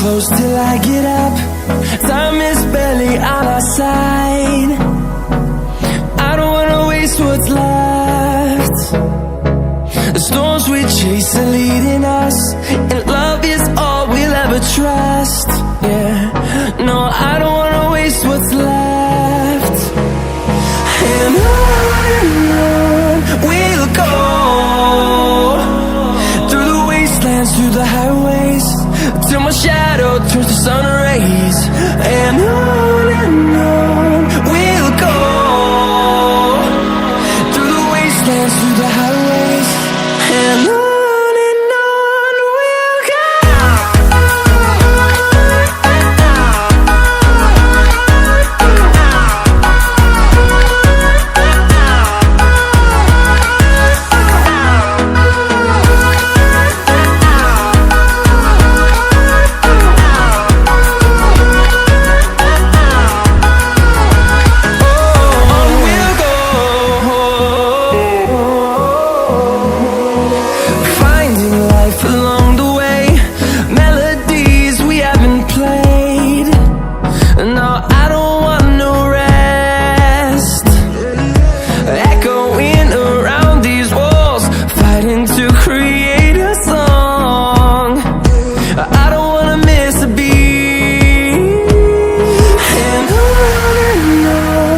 close till I get up. Time is barely on our side. I don't wanna waste what's left. The storms we chase are leading us, and love is all we'll ever trust. Yeah, no, I don't wanna waste what's left. And on we'll go, through the wastelands, through the highways, till my shadow turns to sun rays. And on we'll go, through the wastelands, through the highways, and on we'll go. Finding life alone